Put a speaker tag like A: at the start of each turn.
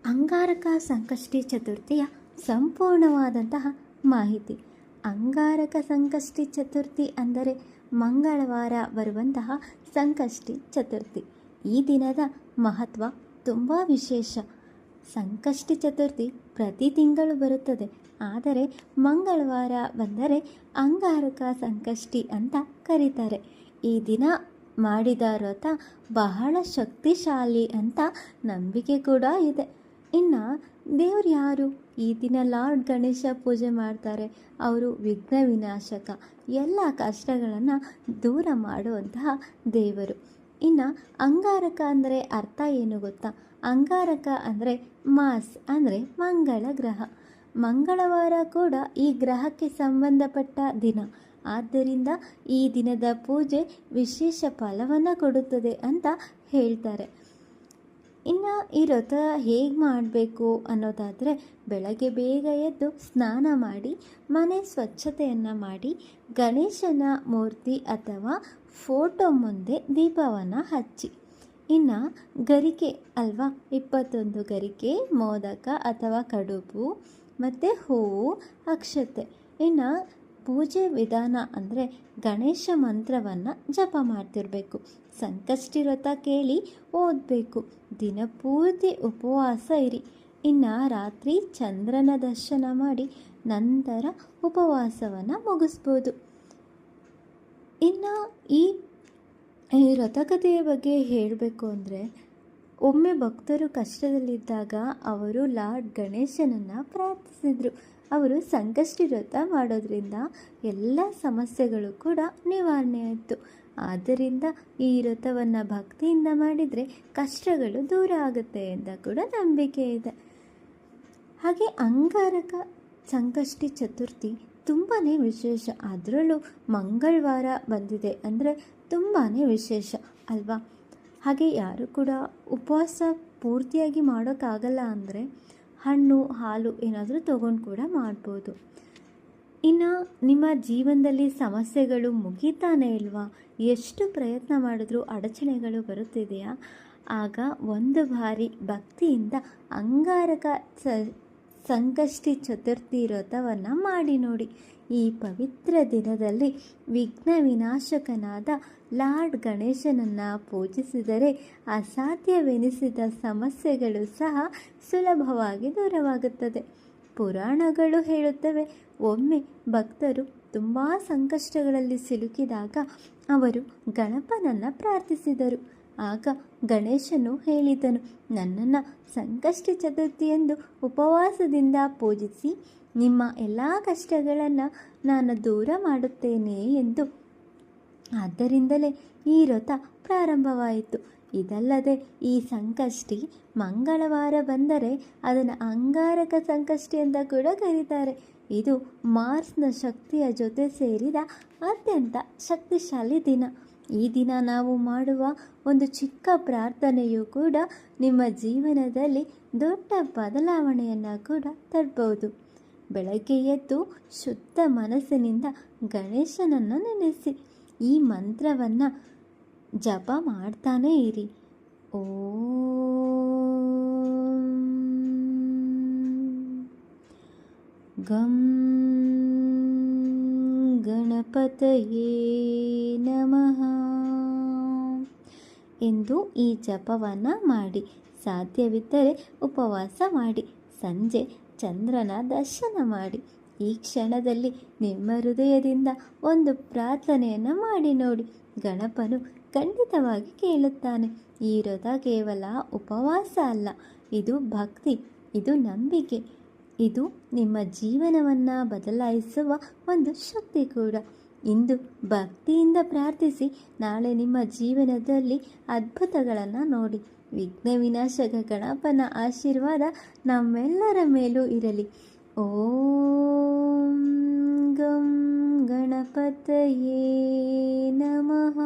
A: ಅಂಗಾರಕ ಸಂಕಷ್ಟಿ ಚತುರ್ಥಿಯ ಸಂಪೂರ್ಣವಾದಂತಹ ಮಾಹಿತಿ. ಅಂಗಾರಕ ಸಂಕಷ್ಟಿ ಚತುರ್ಥಿ ಅಂದರೆ ಮಂಗಳವಾರ ಬರುವಂತಹ ಸಂಕಷ್ಟಿ ಚತುರ್ಥಿ. ಈ ದಿನದ ಮಹತ್ವ ತುಂಬ ವಿಶೇಷ. ಸಂಕಷ್ಟಿ ಚತುರ್ಥಿ ಪ್ರತಿ ತಿಂಗಳು ಬರುತ್ತದೆ, ಆದರೆ ಮಂಗಳವಾರ ಬಂದರೆ ಅಂಗಾರಕ ಸಂಕಷ್ಟಿ ಅಂತ ಕರೀತಾರೆ. ಈ ದಿನ ಮಾಡಿದ ವ್ರತ ಬಹಳ ಶಕ್ತಿಶಾಲಿ ಅಂತ ನಂಬಿಕೆ ಕೂಡ ಇದೆ. ಇನ್ನು ದೇವ್ರು ಯಾರು? ಈ ದಿನ ಲಾರ್ಡ್ ಗಣೇಶ ಪೂಜೆ ಮಾಡ್ತಾರೆ. ಅವರು ವಿಘ್ನ ವಿನಾಶಕ, ಎಲ್ಲ ಕಷ್ಟಗಳನ್ನು ದೂರ ಮಾಡುವಂತಹ ದೇವರು. ಇನ್ನು ಅಂಗಾರಕ ಅಂದರೆ ಅರ್ಥ ಏನು ಗೊತ್ತಾ? ಅಂಗಾರಕ ಅಂದರೆ ಮಾಸ್ ಅಂದರೆ ಮಂಗಳ ಗ್ರಹ. ಮಂಗಳವಾರ ಕೂಡ ಈ ಗ್ರಹಕ್ಕೆ ಸಂಬಂಧಪಟ್ಟ ದಿನ. ಆದ್ದರಿಂದ ಈ ದಿನದ ಪೂಜೆ ವಿಶೇಷ ಫಲವನ್ನು ಕೊಡುತ್ತದೆ ಅಂತ ಹೇಳ್ತಾರೆ. ಇನ್ನು ಈ ವ್ರತ ಹೇಗೆ ಮಾಡಬೇಕು ಅನ್ನೋದಾದರೆ, ಬೆಳಗ್ಗೆ ಬೇಗ ಎದ್ದು ಸ್ನಾನ ಮಾಡಿ ಮನೆ ಸ್ವಚ್ಛತೆಯನ್ನು ಮಾಡಿ ಗಣೇಶನ ಮೂರ್ತಿ ಅಥವಾ ಫೋಟೋ ಮುಂದೆ ದೀಪವನ್ನು ಹಚ್ಚಿ, ಇನ್ನು ಗರಿಕೆ ಅಲ್ವಾ, 21 ಗರಿಕೆ, ಮೋದಕ ಅಥವಾ ಕಡುಬು ಮತ್ತು ಹೂವು, ಅಕ್ಷತೆ. ಇನ್ನು ಪೂಜೆ ವಿಧಾನ ಅಂದರೆ ಗಣೇಶ ಮಂತ್ರವನ್ನು ಜಪ ಮಾಡ್ತಿರಬೇಕು. ಸಂಕಷ್ಟಿ ವ್ರತ ಕೇಳಿ ಓದಬೇಕು. ದಿನಪೂರ್ತಿ ಉಪವಾಸ ಇರಿ. ಇನ್ನು ರಾತ್ರಿ ಚಂದ್ರನ ದರ್ಶನ ಮಾಡಿ ನಂತರ ಉಪವಾಸವನ್ನು ಮುಗಿಸ್ಬೋದು. ಇನ್ನು ಈ ವ್ರತಕಥೆಯ ಬಗ್ಗೆ ಹೇಳಬೇಕು ಅಂದರೆ, ಒಮ್ಮೆ ಭಕ್ತರು ಕಷ್ಟದಲ್ಲಿದ್ದಾಗ ಅವರು ಲಾರ್ಡ್ ಗಣೇಶನನ್ನು ಪ್ರಾರ್ಥಿಸಿದರು. ಅವರು ಸಂಕಷ್ಟಿ ವ್ರತ ಮಾಡೋದ್ರಿಂದ ಎಲ್ಲ ಸಮಸ್ಯೆಗಳು ಕೂಡ ನಿವಾರಣೆ ಆಯಿತು. ಆದ್ದರಿಂದ ಈ ವ್ರತವನ್ನು ಭಕ್ತಿಯಿಂದ ಮಾಡಿದರೆ ಕಷ್ಟಗಳು ದೂರ ಆಗುತ್ತೆ ಅಂತ ಕೂಡ ನಂಬಿಕೆ ಇದೆ. ಹಾಗೆ ಅಂಗಾರಕ ಸಂಕಷ್ಟಿ ಚತುರ್ಥಿ ತುಂಬಾ ವಿಶೇಷ. ಅದರಲ್ಲೂ ಮಂಗಳವಾರ ಬಂದಿದೆ ಅಂದರೆ ತುಂಬಾ ವಿಶೇಷ ಅಲ್ವಾ? ಹಾಗೆ ಯಾರು ಕೂಡ ಉಪವಾಸ ಪೂರ್ತಿಯಾಗಿ ಮಾಡೋಕ್ಕಾಗಲ್ಲ ಅಂದರೆ ಹಣ್ಣು ಹಾಲು ಏನಾದರೂ ತೊಗೊಂಡು ಕೂಡ ಮಾಡ್ಬೋದು. ಇನ್ನು ನಿಮ್ಮ ಜೀವನದಲ್ಲಿ ಸಮಸ್ಯೆಗಳು ಮುಗಿತಾನೇ ಇಲ್ವಾ? ಎಷ್ಟು ಪ್ರಯತ್ನ ಮಾಡಿದ್ರೂ ಅಡಚಣೆಗಳು ಬರುತ್ತಿದೆಯಾ? ಆಗ ಒಂದು ಬಾರಿ ಭಕ್ತಿಯಿಂದ ಅಂಗಾರಕ ಸಂಕಷ್ಟಿ ಚತುರ್ಥಿ ವ್ರತವನ್ನು ಮಾಡಿ ನೋಡಿ. ಈ ಪವಿತ್ರ ದಿನದಲ್ಲಿ ವಿಘ್ನ ವಿನಾಶಕನಾದ ಲಾರ್ಡ್ ಗಣೇಶನನ್ನು ಪೂಜಿಸಿದರೆ ಅಸಾಧ್ಯವೆನಿಸಿದ ಸಮಸ್ಯೆಗಳು ಸಹ ಸುಲಭವಾಗಿ ದೂರವಾಗುತ್ತದೆ. ಪುರಾಣಗಳು ಹೇಳುತ್ತವೆ, ಒಮ್ಮೆ ಭಕ್ತರು ತುಂಬ ಸಂಕಷ್ಟಗಳಲ್ಲಿ ಸಿಲುಕಿದಾಗ ಅವರು ಗಣಪನನ್ನು ಪ್ರಾರ್ಥಿಸಿದರು. ಆಗ ಗಣೇಶನು ಹೇಳಿದನು, ನನ್ನನ್ನು ಸಂಕಷ್ಟಿ ಚತುರ್ಥಿಯಂದು ಉಪವಾಸದಿಂದ ಪೂಜಿಸಿ ನಿಮ್ಮ ಎಲ್ಲ ಕಷ್ಟಗಳನ್ನು ನಾನು ದೂರ ಮಾಡುತ್ತೇನೆ ಎಂದು. ಆದ್ದರಿಂದಲೇ ಈ ವ್ರತ ಪ್ರಾರಂಭವಾಯಿತು. ಇದಲ್ಲದೆ ಈ ಸಂಕಷ್ಟಿ ಮಂಗಳವಾರ ಬಂದರೆ ಅದನ್ನು ಅಂಗಾರಕ ಸಂಕಷ್ಟಿ ಅಂತ ಕೂಡ ಕರೀತಾರೆ. ಇದು ಮಾರ್ಸ್ನ ಶಕ್ತಿಯ ಜೊತೆ ಸೇರಿದ ಅತ್ಯಂತ ಶಕ್ತಿಶಾಲಿ ದಿನ. ಈ ದಿನ ನಾವು ಮಾಡುವ ಒಂದು ಚಿಕ್ಕ ಪ್ರಾರ್ಥನೆಯೂ ಕೂಡ ನಿಮ್ಮ ಜೀವನದಲ್ಲಿ ದೊಡ್ಡ ಬದಲಾವಣೆಯನ್ನು ಕೂಡ ತರಬಹುದು. ಬೆಳಗ್ಗೆ ಎದ್ದು ಶುದ್ಧ ಮನಸ್ಸಿನಿಂದ ಗಣೇಶನನ್ನು ನೆನೆಸಿ ಈ ಮಂತ್ರವನ್ನು ಜಪ ಮಾಡ್ತಾನೇ ಇರಿ. ಓಂ ಗಂ ಗಣಪತಯೇ ನಮಃ ಎಂದು ಈ ಜಪವನ್ನು ಮಾಡಿ. ಸಾಧ್ಯವಿದ್ದರೆ ಉಪವಾಸ ಮಾಡಿ ಸಂಜೆ ಚಂದ್ರನ ದರ್ಶನ ಮಾಡಿ. ಈ ಕ್ಷಣದಲ್ಲಿ ನಿಮ್ಮ ಹೃದಯದಿಂದ ಒಂದು ಪ್ರಾರ್ಥನೆಯನ್ನು ಮಾಡಿ ನೋಡಿ. ಗಣಪನು ಖಂಡಿತವಾಗಿ ಕೇಳುತ್ತಾನೆ. ಈ ವ್ರತ ಕೇವಲ ಉಪವಾಸ ಅಲ್ಲ, ಇದು ಭಕ್ತಿ, ಇದು ನಂಬಿಕೆ, ಇದು ನಿಮ್ಮ ಜೀವನವನ್ನು ಬದಲಾಯಿಸುವ ಒಂದು ಶಕ್ತಿ ಕೂಡ. ಇಂದು ಭಕ್ತಿಯಿಂದ ಪ್ರಾರ್ಥಿಸಿ, ನಾಳೆ ನಿಮ್ಮ ಜೀವನದಲ್ಲಿ ಅದ್ಭುತಗಳನ್ನು ನೋಡಿ. ವಿಘ್ನ ವಿನಾಶಕ ಗಣಪನ ಆಶೀರ್ವಾದ ನಮ್ಮೆಲ್ಲರ ಮೇಲೂ ಇರಲಿ. ಓಂ ಗಂ ಗಣಪತಯೇ ನಮಃ.